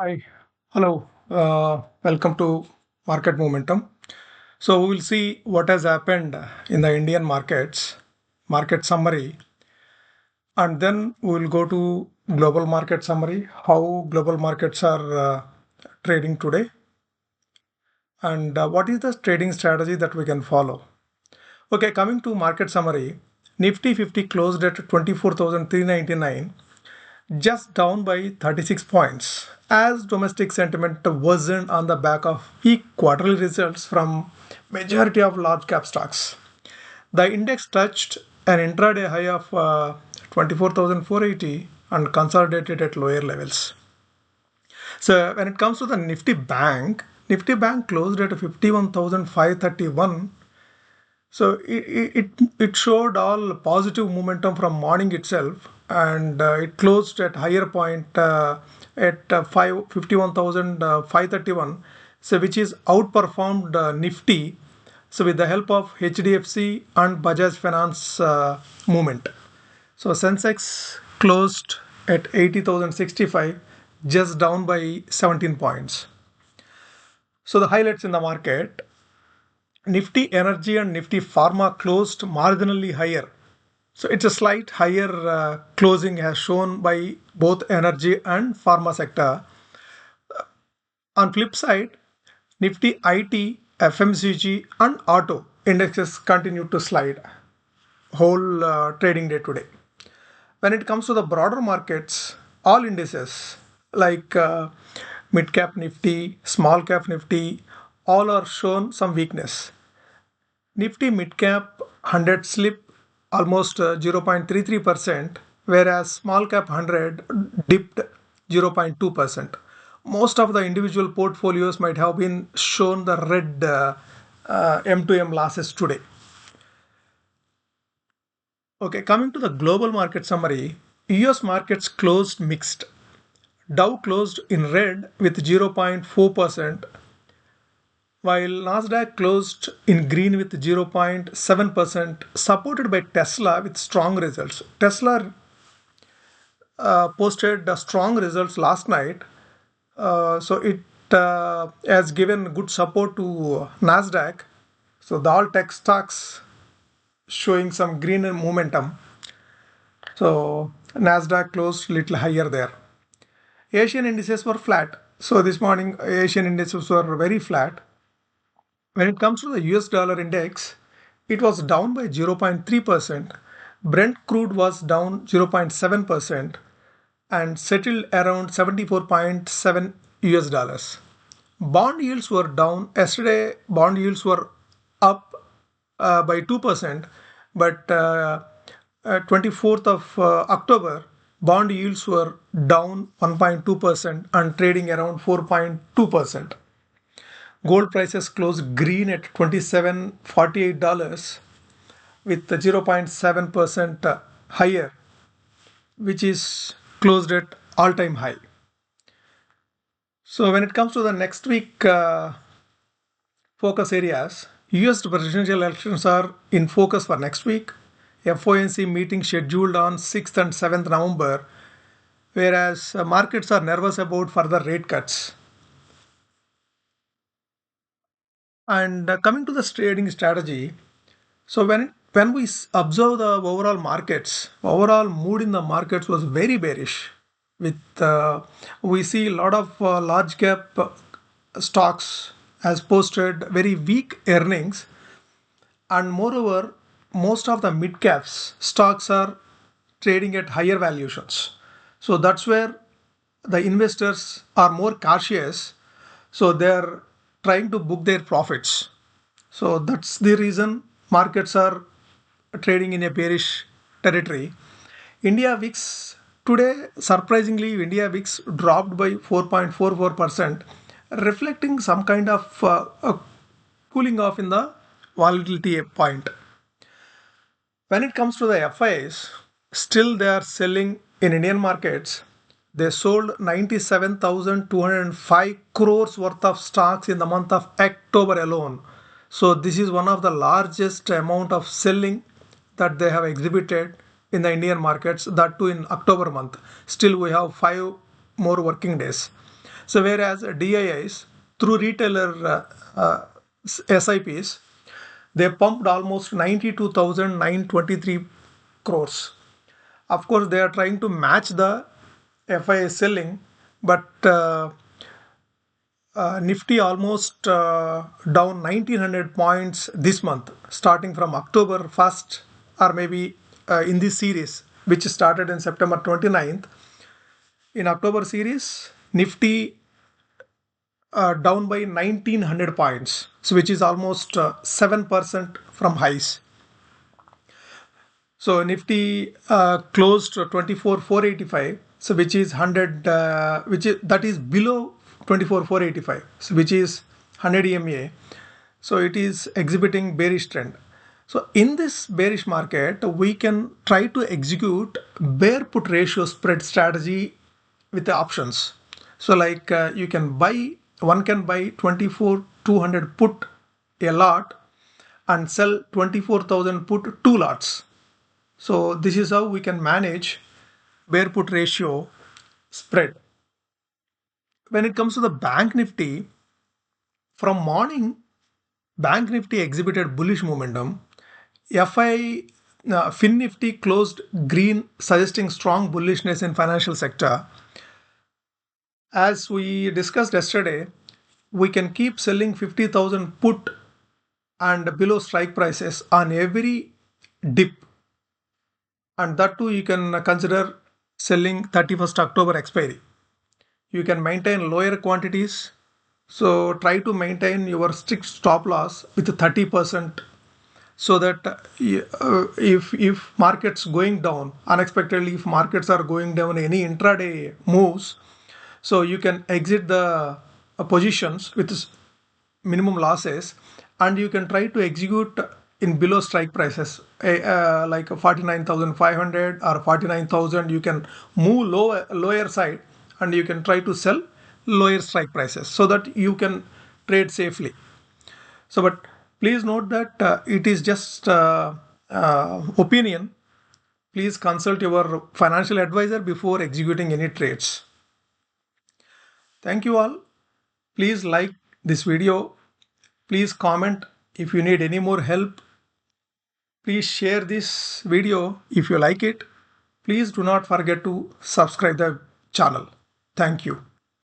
Hi, hello, welcome to Market Momentum. So, we will see what has happened in the Indian markets, market summary, and then we will go to global market summary, how global markets are trading today, and what is the trading strategy that we can follow. Okay, coming to market summary, Nifty 50 closed at 24,399, just down by 36 points as domestic sentiment worsened on the back of weak quarterly results from majority of large cap stocks. The index touched an intraday high of 24,480 and consolidated at lower levels. So when it comes to the Nifty Bank closed at 51,531. So it showed all positive momentum from morning itself, and it closed at higher point at 51,531. So which is outperformed Nifty. So with the help of HDFC and Bajaj Finance movement. So Sensex closed at 80,065, just down by 17 points. So the highlights in the market. Nifty Energy and Nifty Pharma closed marginally higher. So it's a slight higher closing as shown by both energy and pharma sector. On flip side, Nifty IT, FMCG and auto indexes continue to slide whole trading day today. When it comes to the broader markets, all indices like mid cap Nifty, small cap Nifty, all are shown some weakness. Nifty mid-cap 100 slip almost 0.33%, whereas small cap 100 dipped 0.2%. Most of the individual portfolios might have been shown the red M2M losses today. Okay, coming to the global market summary, US markets closed mixed. Dow closed in red with 0.4%, while Nasdaq closed in green with 0.7%, supported by Tesla with strong results. Tesla posted strong results last night, so it has given good support to Nasdaq. So the all tech stocks showing some green momentum. So Nasdaq closed little higher there. Asian indices were flat. So this morning Asian indices were very flat. When it comes to the US dollar index, it was down by 0.3%. Brent crude was down 0.7% and settled around 74.7 US dollars. Bond yields were down. Yesterday, bond yields were up by 2%, but 24th of October, bond yields were down 1.2% and trading around 4.2%. Gold prices closed green at $27.48 with 0.7% higher, which is closed at all-time high. So when it comes to the next week focus areas, US presidential elections are in focus for next week. FOMC meeting scheduled on 6th and 7th November, whereas markets are nervous about further rate cuts. And coming to the trading strategy, so when we observe the overall markets, overall mood in the markets was very bearish. With we see a lot of large cap stocks has posted very weak earnings, and moreover, most of the mid caps stocks are trading at higher valuations. So that's where the investors are more cautious. So they're trying to book their profits. So that's the reason markets are trading in a bearish territory. India VIX today, surprisingly, India VIX dropped by 4.44%, reflecting some kind of a cooling off in the volatility point. When it comes to the FIs, still they are selling in Indian markets. They sold 97,205 crores worth of stocks in the month of October alone. So this is one of the largest amount of selling that they have exhibited in the Indian markets, that too in October month. Still we have 5 more working days. So whereas DIIs through retailer SIPs, they pumped almost 92,923 crores. Of course, they are trying to match the FII selling, but Nifty almost down 1900 points this month, starting from October 1st, or maybe in this series, which started in September 29th. In October series, Nifty down by 1900 points, so which is almost 7% from highs. So Nifty closed 24,485, so which is 100, that is below 24,485, so which is 100 EMA. So it is exhibiting bearish trend. So in this bearish market, we can try to execute bear put ratio spread strategy with the options. So like you can buy, one can buy 24,200 put a lot and sell 24,000 put two lots. So this is how we can manage bear put ratio spread. When it comes to the Bank Nifty, from morning, Bank Nifty exhibited bullish momentum. FI Fin Nifty closed green, suggesting strong bullishness in financial sector. As we discussed yesterday, we can keep selling 50,000 put and below strike prices on every dip, and that too you can consider selling 31st October expiry. You can maintain lower quantities, so try to maintain your strict stop loss with 30%, so that if markets going down unexpectedly, if markets are going down any intraday moves, so you can exit the positions with minimum losses, and you can try to execute in below strike prices, like 49,500 or 49,000. You can move lower side, and you can try to sell lower strike prices so that you can trade safely. So but please note that it is just opinion. Please consult your financial advisor before executing any trades. Thank you all. Please like this video. Please comment if you need any more help. Please share this video if you like it. Please do not forget to subscribe the channel. Thank you.